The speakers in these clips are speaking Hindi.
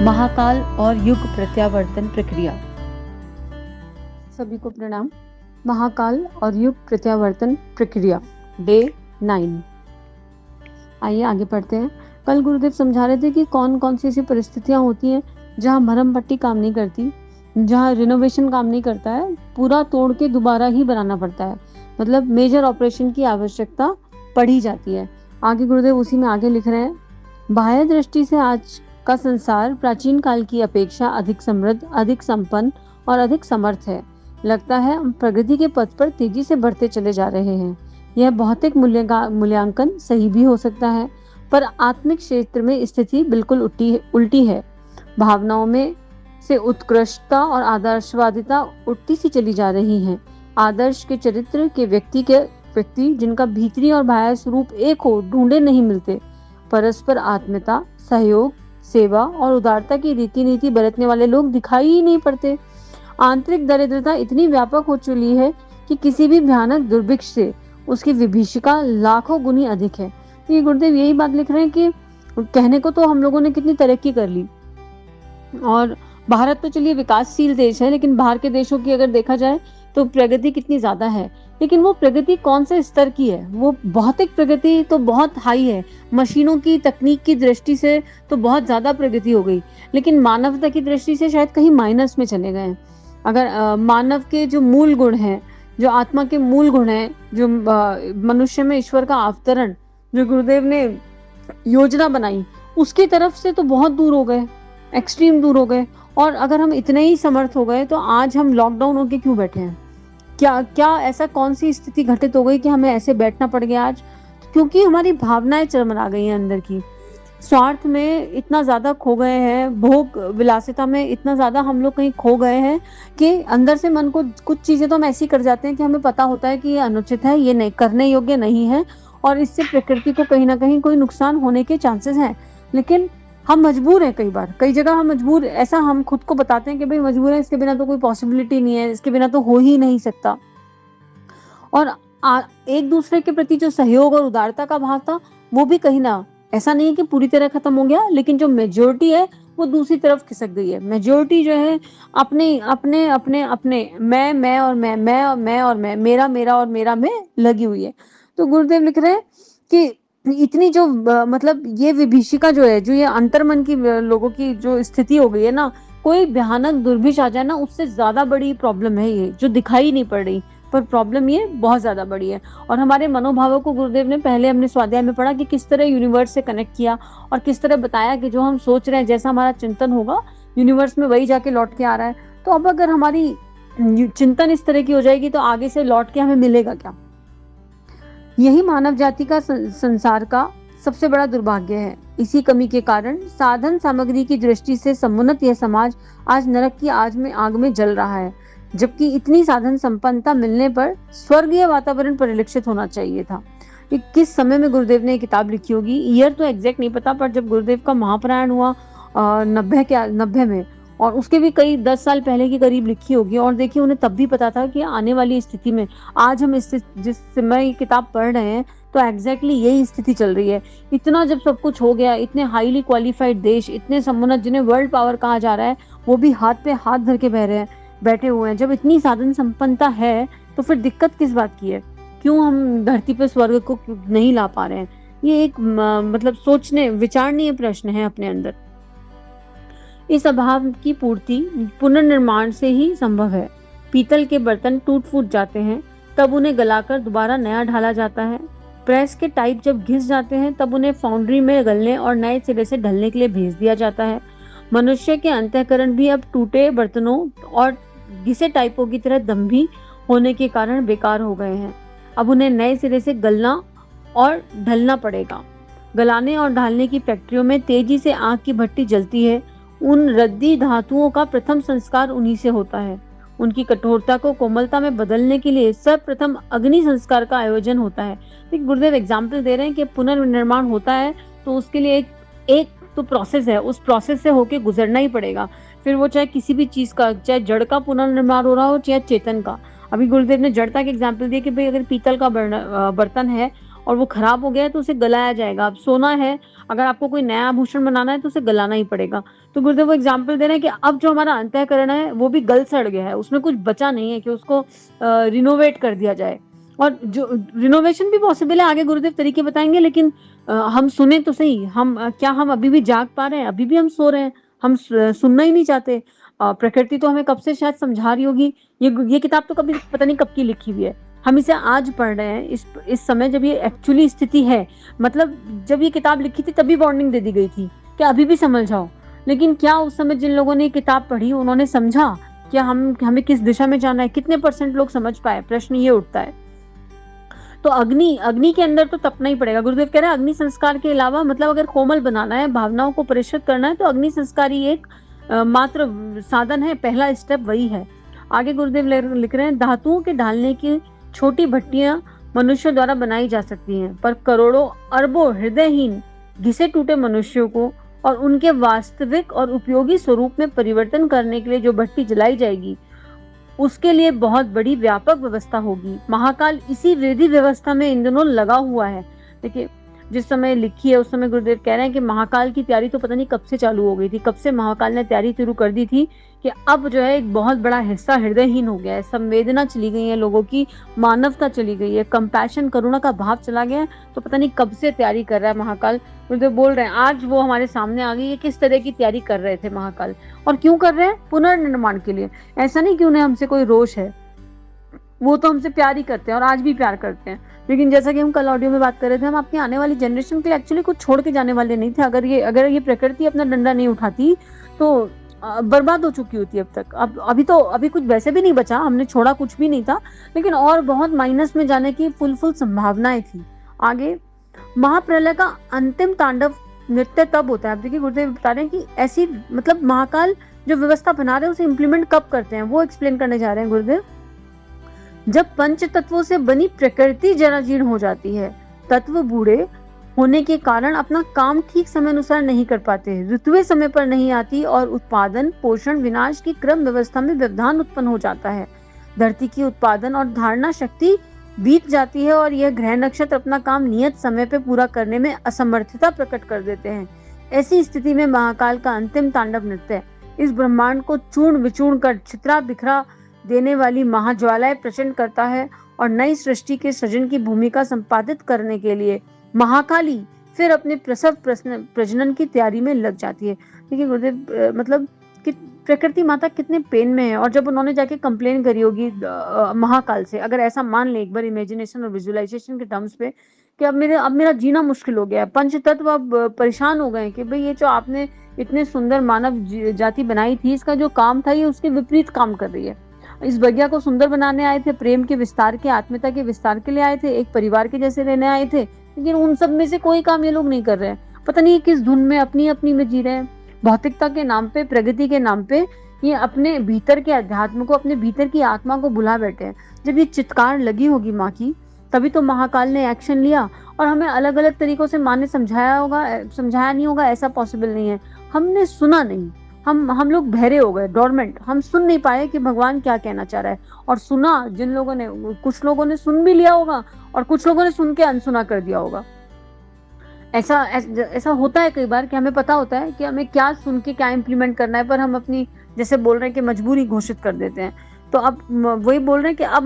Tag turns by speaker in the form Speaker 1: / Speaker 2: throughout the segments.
Speaker 1: महाकाल और युग प्रत्यावर्तन प्रक्रिया। सभी को प्रणाम। महाकाल और युग प्रत्यावर्तन प्रक्रिया डे 9। आइए आगे पढ़ते हैं। कल गुरुदेव समझा रहे थे कि कौन कौन सी ऐसी परिस्थितियां होती हैं जहां मरहम पट्टी काम नहीं करती, जहां रिनोवेशन काम नहीं करता है, पूरा तोड़ के दोबारा ही बनाना पड़ता है, मतलब मेजर ऑपरेशन की आवश्यकता पड़ी जाती है। आगे गुरुदेव उसी में आगे लिख रहे हैं, बाह्य दृष्टि से आज का संसार प्राचीन काल की अपेक्षा अधिक समृद्ध, अधिक संपन्न और अधिक समर्थ है। लगता है हम प्रगति के पथ पर तेजी से बढ़ते चले जा रहे हैं। यह भौतिक मूल्यांकन सही भी हो सकता है, पर आत्मिक क्षेत्र में स्थिति बिल्कुल उल्टी है। भावनाओं में से उत्कृष्टता और आदर्शवादिता उठती सी चली जा रही है। आदर्श के चरित्र के व्यक्ति जिनका भीतरी और बाह्य स्वरूप एक हो, ढूंढे नहीं मिलते। परस्पर आत्मीयता, सहयोग, सेवा और उदारता की रीति नीति बरतने वाले लोग दिखाई ही नहीं पड़ते। आंतरिक दरिद्रता इतनी व्यापक हो चुकी है कि किसी भी भयानक दुर्भिक्ष से उसकी विभीषिका लाखों गुनी अधिक है। तो ये गुरुदेव यही बात लिख रहे हैं कि कहने को तो हम लोगों ने कितनी तरक्की कर ली, और भारत तो चलिए विकासशील देश है, लेकिन बाहर के देशों की अगर देखा जाए तो प्रगति कितनी ज्यादा है। लेकिन वो प्रगति कौन से स्तर की है? वो भौतिक प्रगति तो बहुत हाई है, मशीनों की तकनीक की दृष्टि से तो बहुत ज्यादा प्रगति हो गई, लेकिन मानवता की दृष्टि से शायद कहीं माइनस में चले गए। अगर मानव के जो मूल गुण हैं, जो आत्मा के मूल गुण हैं, जो मनुष्य में ईश्वर का अवतरण जो गुरुदेव ने योजना बनाई, उसकी तरफ से तो बहुत दूर हो गए, एक्सट्रीम दूर हो गए। और अगर हम इतने ही समर्थ हो गए तो आज हम लॉकडाउन होके क्यों बैठे हैं? क्या ऐसा कौन सी स्थिति घटित हो गई कि हमें ऐसे बैठना पड़ गया आज? क्योंकि हमारी भावनाएं चरमरा गई हैं अंदर की। स्वार्थ में इतना ज्यादा खो गए हैं, भोग विलासिता में इतना ज्यादा हम लोग कहीं खो गए हैं कि अंदर से मन को कुछ चीजें तो हम ऐसी कर जाते हैं कि हमें पता होता है कि ये अनुचित है, ये नहीं करने योग्य नहीं है, और इससे प्रकृति को कहीं ना कहीं कोई नुकसान होने के चांसेस हैं। लेकिन हम मजबूर हैं, कई जगह हम मजबूर, ऐसा हम खुद को बताते हैं कि भाई मजबूर है, इसके बिना तो कोई पॉसिबिलिटी नहीं है, इसके बिना तो हो ही नहीं सकता। और एक दूसरे के प्रति जो सहयोग और उदारता का भाव था वो भी कहीं ना, ऐसा नहीं है कि पूरी तरह खत्म हो गया, लेकिन जो मेजोरिटी है वो दूसरी तरफ खिसक गई है। मेजोरिटी जो है अपने अपने अपने अपने मैं और मैं और मैं और मैं, मेरा मेरा और मेरा में लगी हुई है। तो गुरुदेव लिख रहे हैं कि इतनी जो मतलब ये विभीषिका जो है, जो ये अंतर्मन की लोगों की जो स्थिति हो गई है ना, कोई भयानक दुर्भिक्ष आ जाए ना, उससे ज्यादा बड़ी प्रॉब्लम है ये, जो दिखाई नहीं पड़ रही, पर प्रॉब्लम ये बहुत ज्यादा बड़ी है। और हमारे मनोभावों को गुरुदेव ने पहले हमने स्वाध्याय में पढ़ा कि किस तरह यूनिवर्स से कनेक्ट किया, और किस तरह बताया कि जो हम सोच रहे हैं, जैसा हमारा चिंतन होगा, यूनिवर्स में वही जाके लौट के आ रहा है। तो अब अगर हमारी चिंतन इस तरह की हो जाएगी तो आगे से लौट के हमें मिलेगा क्या? यही मानव जाति का संसार का सबसे बड़ा दुर्भाग्य है। इसी कमी के कारण साधन सामग्री की दृष्टि से समुन्नत यह समाज आज नरक की आग में जल रहा है, जबकि इतनी साधन संपन्नता मिलने पर स्वर्गीय वातावरण परिलक्षित होना चाहिए था। किस समय में गुरुदेव ने किताब लिखी होगी, ईयर तो एग्जैक्ट नहीं पता, पर जब गुरुदेव का महाप्रयाण हुआ 90 में, और उसके भी कई 10 साल पहले के करीब लिखी होगी, और देखिए उन्हें तब भी पता था कि आने वाली स्थिति में आज हम जिस समय ये किताब पढ़ रहे हैं तो एग्जैक्टली यही स्थिति चल रही है। इतना जब सब कुछ हो गया, इतने हाईली क्वालिफाइड देश, इतने समुन्नत जिन्हें वर्ल्ड पावर कहा जा रहा है, वो भी हाथ पे हाथ धर के बैठे हुए हैं। जब इतनी साधन संपन्नता है तो फिर दिक्कत किस बात की है? क्यों हम धरती पे स्वर्ग को नहीं ला पा रहे हैं? ये एक मतलब सोचने विचारणीय प्रश्न है अपने अंदर। इस अभाव की पूर्ति पुनर्निर्माण से ही संभव है। पीतल के बर्तन टूट फूट जाते हैं, तब उन्हें गलाकर दोबारा नया ढाला जाता है। प्रेस के टाइप जब घिस जाते हैं तब उन्हें फाउंड्री में गलने और नए सिरे से ढलने के लिए भेज दिया जाता है। मनुष्य के अंतःकरण भी अब टूटे बर्तनों और घिसे टाइपों की तरह दम्भी होने के कारण बेकार हो गए हैं। अब उन्हें नए सिरे से गलना और ढलना पड़ेगा। गलाने और ढालने की फैक्ट्रियों में तेजी से आग की भट्टी जलती है। उन रद्दी धातुओं का प्रथम संस्कार उन्हीं से होता है। उनकी कठोरता को कोमलता में बदलने के लिए सर्वप्रथम अग्नि संस्कार का आयोजन होता है। गुरुदेव एग्जाम्पल दे रहे हैं कि पुनर्निर्माण होता है तो उसके लिए एक तो प्रोसेस है, उस प्रोसेस से होके गुजरना ही पड़ेगा। फिर वो चाहे किसी भी चीज का, चाहे जड़ का पुनर्निर्माण हो रहा हो, चाहे चेतन का। अभी गुरुदेव ने जड़ता के एग्जाम्पल दिए कि भाई अगर पीतल का बर्तन है और वो खराब हो गया है तो उसे गलाया जाएगा। अब सोना है, अगर आपको कोई नया आभूषण बनाना है तो उसे गलाना ही पड़ेगा। तो गुरुदेव वो एग्जाम्पल दे रहे हैं कि अब जो हमारा अंतःकरण है वो भी गल सड़ गया है, उसमें कुछ बचा नहीं है कि उसको रिनोवेट कर दिया जाए। और जो रिनोवेशन भी पॉसिबल है, आगे गुरुदेव तरीके बताएंगे, लेकिन हम सुने तो सही, क्या हम अभी भी जाग पा रहे हैं? अभी भी हम सो रहे हैं, हम सुनना ही नहीं चाहते। प्रकृति तो हमें कब से शायद समझा रही होगी। ये किताब तो कभी पता नहीं कब की लिखी हुई है, हम इसे आज पढ़ रहे हैं इस समय जब ये एक्चुअली स्थिति है। मतलब जब ये किताब लिखी थी तभी वार्निंग दे दी गई थी कि अभी भी समझ जाओ, लेकिन क्या उस समय जिन लोगों ने किताब पढ़ी उन्होंने समझा क्या हमें किस दिशा में जाना है? कितने % लोग समझ पाए? प्रश्न ये उठता है। तो अग्नि के अंदर तो तपना ही पड़ेगा। गुरुदेव कह रहे हैं अग्नि संस्कार के अलावा, मतलब अगर कोमल बनाना है, भावनाओं को परिष्कृत करना है, तो अग्नि संस्कार ही एक मात्र साधन है, पहला स्टेप वही है। आगे गुरुदेव लिख रहे हैं धातुओं के ढालने की छोटी भट्टियां मनुष्यों द्वारा बनाई जा सकती हैं, पर करोड़ों अरबों हृदयहीन घिसे टूटे मनुष्यों को और उनके वास्तविक और उपयोगी स्वरूप में परिवर्तन करने के लिए जो भट्टी जलाई जाएगी उसके लिए बहुत बड़ी व्यापक व्यवस्था होगी। महाकाल इसी विधि व्यवस्था में इन दिनों लगा हुआ है। देखिए जिस समय लिखी है उस समय गुरुदेव कह रहे हैं कि महाकाल की तैयारी तो पता नहीं कब से चालू हो गई थी, कब से महाकाल ने तैयारी शुरू कर दी थी कि अब जो है एक बहुत बड़ा हिस्सा हृदयहीन हो गया है, संवेदना चली गई है लोगों की, मानवता चली गई है, कंपैशन करुणा का भाव चला गया है। तो पता नहीं कब से तैयारी कर रहा है महाकाल। गुरुदेव बोल रहे हैं आज वो हमारे सामने आ गई है, किस तरह की तैयारी कर रहे थे महाकाल और क्यों कर रहे हैं? पुनर्निर्माण के लिए। ऐसा नहीं कि उन्हें हमसे कोई रोष है, वो तो हमसे प्यार ही करते हैं और आज भी प्यार करते हैं, लेकिन जैसा कि हम कल ऑडियो में बात कर रहे थे, हम अपनी आने वाली जनरेशन के लिए एक्चुअली कुछ छोड़ के जाने वाले नहीं थे। अगर ये प्रकृति अपना डंडा नहीं उठाती तो बर्बाद हो चुकी होती अब तक। अभी कुछ वैसे भी नहीं बचा, हमने छोड़ा कुछ भी नहीं था, लेकिन और बहुत माइनस में जाने की फुल संभावनाएं थी। आगे महाप्रलय का अंतिम तांडव नृत्य तब होता है। अब देखिए गुरुदेव बता रहे हैं कि ऐसी, मतलब महाकाल जो व्यवस्था बना रहे हैं उसे इम्प्लीमेंट कब करते हैं, वो एक्सप्लेन करने जा रहे हैं गुरुदेव। जब पंच तत्वों से बनी प्रकृति जराजीर्ण हो जाती है, तत्व बूढ़े होने के कारण अपना काम ठीक समय अनुसार नहीं कर पाते, ऋतुएं समय पर नहीं आती और उत्पादन पोषण विनाश की क्रम व्यवस्था में व्यवधान उत्पन्न हो जाता है। धरती की उत्पादन और धारणा शक्ति बीत जाती है और यह ग्रह नक्षत्र अपना काम नियत समय पर पूरा करने में असमर्थता प्रकट कर देते हैं। ऐसी स्थिति में महाकाल का अंतिम तांडव नृत्य इस ब्रह्मांड को चूर्ण विचूर्ण कर छितरा बिखरा देने वाली महाज्वालाएं प्रचंड करता है और नई सृष्टि के सृजन की भूमिका संपादित करने के लिए महाकाली फिर अपने प्रसव प्रजनन की तैयारी में लग जाती है। देखिए गुरुदेव मतलब कि प्रकृति माता कितने पेन में है, और जब उन्होंने जाके कंप्लेन करी होगी महाकाल से, अगर ऐसा मान ले एक बार इमेजिनेशन और विजुअलाइजेशन के टर्म्स पे कि अब मेरा जीना मुश्किल हो गया है, पंच तत्व अब परेशान हो गए कि भाई ये जो आपने इतने सुंदर मानव जाति बनाई थी, इसका जो काम था ये उसके विपरीत काम कर रही है। इस बगिया को सुंदर बनाने आए थे, प्रेम के विस्तार के, आत्मीयता के विस्तार के लिए आए थे, एक परिवार के जैसे रहने आए थे, लेकिन उन सब में से कोई काम ये लोग नहीं कर रहे हैं। पता नहीं किस धुन में अपनी में जी रहे हैं। भौतिकता के नाम पे, प्रगति के नाम पे ये अपने भीतर के अध्यात्म को, अपने भीतर की आत्मा को भुला बैठे हैं। जब ये चित्कार लगी होगी माँ की, तभी तो महाकाल ने एक्शन लिया। और हमें अलग अलग तरीकों से माँ ने समझाया नहीं होगा, ऐसा पॉसिबल नहीं है। हमने सुना नहीं, हम लोग बहरे हो गए, डोरमेंट, हम सुन नहीं पाए कि भगवान क्या कहना चाह रहा है। और सुना जिन लोगों ने, कुछ लोगों ने सुन भी लिया होगा और कुछ लोगों ने सुन के अनसुना कर दिया होगा। ऐसा होता है कई बार कि हमें पता होता है कि हमें क्या सुन के क्या इम्प्लीमेंट करना है, पर हम अपनी, जैसे बोल रहे हैं कि मजबूरी घोषित कर देते हैं। तो अब वही बोल रहे हैं कि अब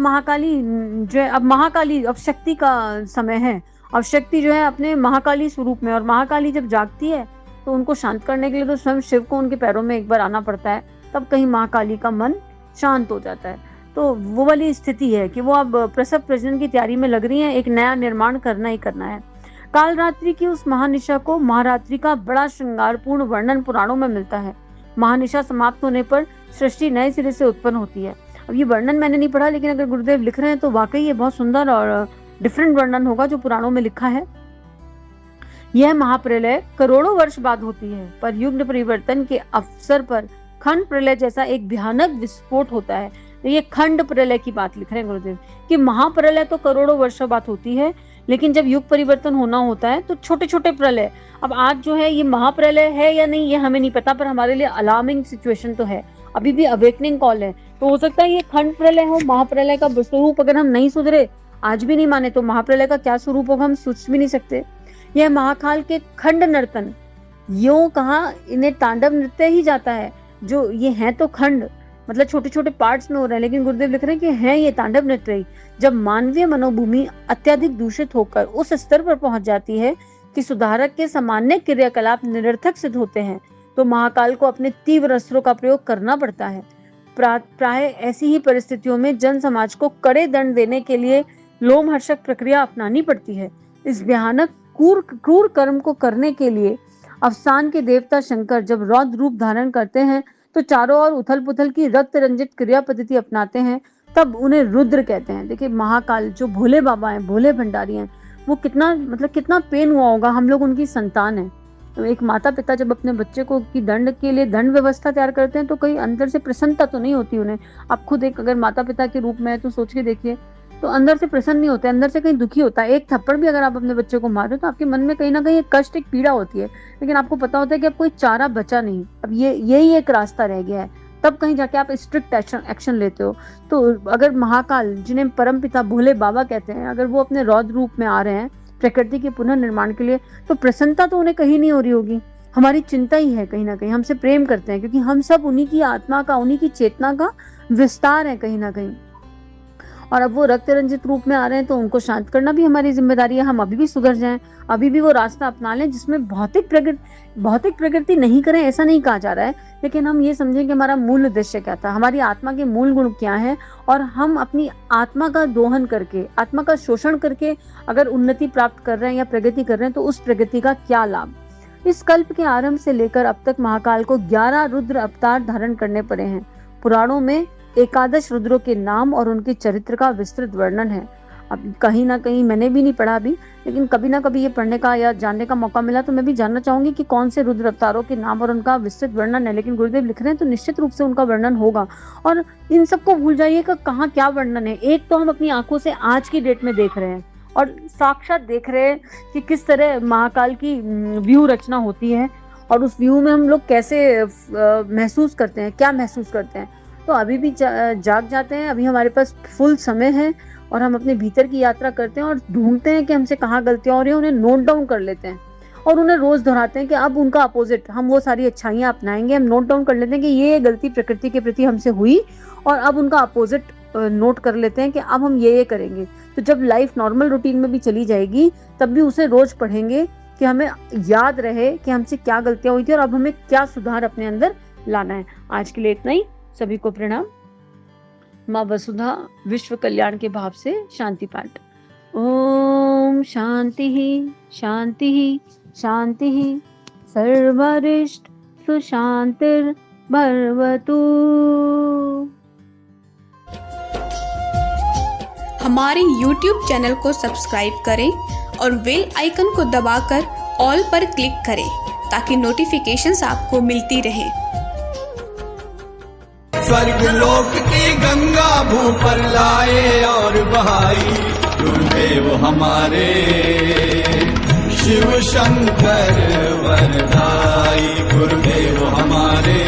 Speaker 1: महाकाली अब शक्ति का समय है। अब शक्ति जो है अपने महाकाली स्वरूप में, और महाकाली जब जागती है तो उनको शांत करने के लिए तो स्वयं शिव को उनके पैरों में एक बार आना पड़ता है, तब कहीं महाकाली का मन शांत हो जाता है। तो वो वाली स्थिति है कि वो अब प्रसव प्रजनन की तैयारी में लग रही है, एक नया निर्माण करना ही करना है। काल रात्रि की उस महानिशा को महारात्रि का बड़ा श्रृंगारपूर्ण वर्णन पुराणों में मिलता है। महानिशा समाप्त होने पर सृष्टि नए सिरे से उत्पन्न होती है। अब ये वर्णन मैंने नहीं पढ़ा, लेकिन अगर गुरुदेव लिख रहे हैं तो वाकई ये बहुत सुंदर और डिफरेंट वर्णन होगा जो पुराणों में लिखा है। यह महाप्रलय करोड़ों वर्ष बाद होती है, पर युग परिवर्तन के अवसर पर खंड प्रलय जैसा एक भयानक विस्फोट होता है। तो ये खंड प्रलय की बात लिख रहे हैं गुरुदेव कि महाप्रलय तो करोड़ों वर्षों बाद होती है, लेकिन जब युग परिवर्तन होना होता है तो छोटे छोटे प्रलय। अब आज जो है ये महाप्रलय है या नहीं ये हमें नहीं पता, पर हमारे लिए अलार्मिंग सिचुएशन तो है, अभी भी अवेकनिंग कॉल है। तो हो सकता है ये खंड प्रलय हो, महाप्रलय का स्वरूप अगर हम नहीं सुधरे, आज भी नहीं माने तो महाप्रलय का क्या स्वरूप होगा हम सोच भी नहीं सकते। यह महाकाल के खंड नर्तन, यूं कहा इन्हें तांडव नृत्य ही जाता है। जो ये हैं तो खंड, मतलब छोटे छोटे पार्ट्स में हो रहे हैं, लेकिन गुरुदेव लिख रहे हैं कि है ये तांडव नृत्य ही। जब मानवीय मनोभूमि अत्यधिक दूषित होकर उस स्तर पर पहुंच जाती है कि सुधारक के सामान्य क्रियाकलाप निरर्थक सिद्ध होते हैं, तो महाकाल को अपने तीव्र अस्त्रों का प्रयोग करना पड़ता है। प्राय ऐसी ही परिस्थितियों में जन समाज को कड़े दंड देने के लिए लोमहर्षक प्रक्रिया अपनानी पड़ती है। इस भयानक क्रूर कर्म को करने के लिए अवसान के देवता शंकर जब रौद्र रूप धारण करते हैं तो चारों ओर उथल पुथल की रक्त रंजित क्रिया पद्धति अपनाते हैं, तब उन्हें रुद्र कहते हैं। देखिए महाकाल जो भोले बाबा हैं, भोले भंडारी हैं, वो कितना पेन हुआ होगा, हम लोग उनकी संतान है। तो एक माता पिता जब अपने बच्चे को की दंड के लिए दंड व्यवस्था तैयार करते हैं तो कहीं अंदर से प्रसन्नता तो नहीं होती उन्हें। आप खुद एक अगर माता पिता के रूप में है तो सोच के देखिए, तो अंदर से प्रसन्न नहीं होते, अंदर से कहीं दुखी होता है। एक थप्पड़ भी अगर आप अपने बच्चे को मारो तो आपके मन में कहीं ना कहीं एक कष्ट, एक पीड़ा होती है, लेकिन आपको पता होता है कि अब कोई चारा बचा नहीं, अब यही एक रास्ता रह गया है, तब कहीं जाके आप स्ट्रिक्ट एक्शन लेते हो। तो अगर महाकाल, जिन्हें परम पिता भोले बाबा कहते हैं, अगर वो अपने रौद्र रूप में आ रहे हैं प्रकृति के पुनर्निर्माण के लिए, तो प्रसन्नता तो उन्हें कहीं नहीं हो रही होगी। हमारी चिंता ही है, कहीं ना कहीं हमसे प्रेम करते हैं, क्योंकि हम सब उन्हीं की आत्मा का, उन्हीं की चेतना का विस्तार है कहीं ना कहीं। और अब वो रक्त रंजित रूप में आ रहे हैं तो उनको शांत करना भी हमारी जिम्मेदारी है। हम अभी भी सुधर जाएं, अभी भी वो रास्ता अपना लें जिसमें भौतिक प्रगति नहीं करें, ऐसा नहीं कहा जा रहा है, लेकिन हम ये समझें कि हमारा मूल उद्देश्य क्या था, हमारी आत्मा के मूल गुण क्या है, और हम अपनी आत्मा का दोहन करके, आत्मा का शोषण करके अगर उन्नति प्राप्त कर रहे हैं या प्रगति कर रहे हैं तो उस प्रगति का क्या लाभ। इस कल्प के आरंभ से लेकर अब तक महाकाल को 11 रुद्र अवतार धारण करने पड़े हैं। पुराणों में एकादश रुद्रों के नाम और उनके चरित्र का विस्तृत वर्णन है। अब कहीं ना कहीं मैंने भी नहीं पढ़ा अभी, लेकिन कभी ना कभी ये पढ़ने का या जानने का मौका मिला तो मैं भी जानना चाहूंगी कि कौन से रुद्र अवतारों के नाम और उनका विस्तृत वर्णन है। लेकिन गुरुदेव लिख रहे हैं तो निश्चित रूप से उनका वर्णन होगा, और इन सबको भूल जाइएगा कहाँ क्या वर्णन है। एक तो हम अपनी आंखों से आज की डेट में देख रहे हैं और साक्षात देख रहे हैं कि किस तरह महाकाल की व्यू रचना होती है, और उस व्यू में हम लोग कैसे महसूस करते हैं, क्या महसूस करते हैं। तो अभी भी जाग जाते हैं, अभी हमारे पास फुल समय है, और हम अपने भीतर की यात्रा करते हैं और ढूंढते हैं कि हमसे कहाँ गलतियां हो रही हैं, उन्हें नोट डाउन कर लेते हैं और उन्हें रोज दोहराते हैं कि अब उनका अपोजिट, हम वो सारी अच्छाइयां अपनाएंगे। हम नोट डाउन कर लेते हैं कि ये गलती प्रकृति के प्रति हमसे हुई, और अब उनका अपोजिट नोट कर लेते हैं कि अब हम ये करेंगे। तो जब लाइफ नॉर्मल रूटीन में भी चली जाएगी तब भी उसे रोज पढ़ेंगे कि हमें याद रहे कि हमसे क्या गलतियां हुई थी और अब हमें क्या सुधार अपने अंदर लाना है। आज के लिए इतना ही। सभी को प्रणाम। माँ वसुधा विश्व कल्याण के भाव से शांति पाठ। ओम शांति ही शांति ही शांति ही, सर्वरिष्ट सुशांतिर भवतु।
Speaker 2: हमारे YouTube चैनल को सब्सक्राइब करें और बेल आइकन को दबाकर ऑल पर क्लिक करें ताकि नोटिफिकेशंस आपको मिलती रहें।
Speaker 3: स्वर्ग लोक की गंगा भू पर लाए और बहाई, गुरुदेव हमारे शिव शंकर वरदाई। गुरुदेव हमारे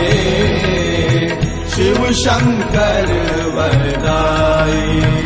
Speaker 3: शिव शंकर वरदाई।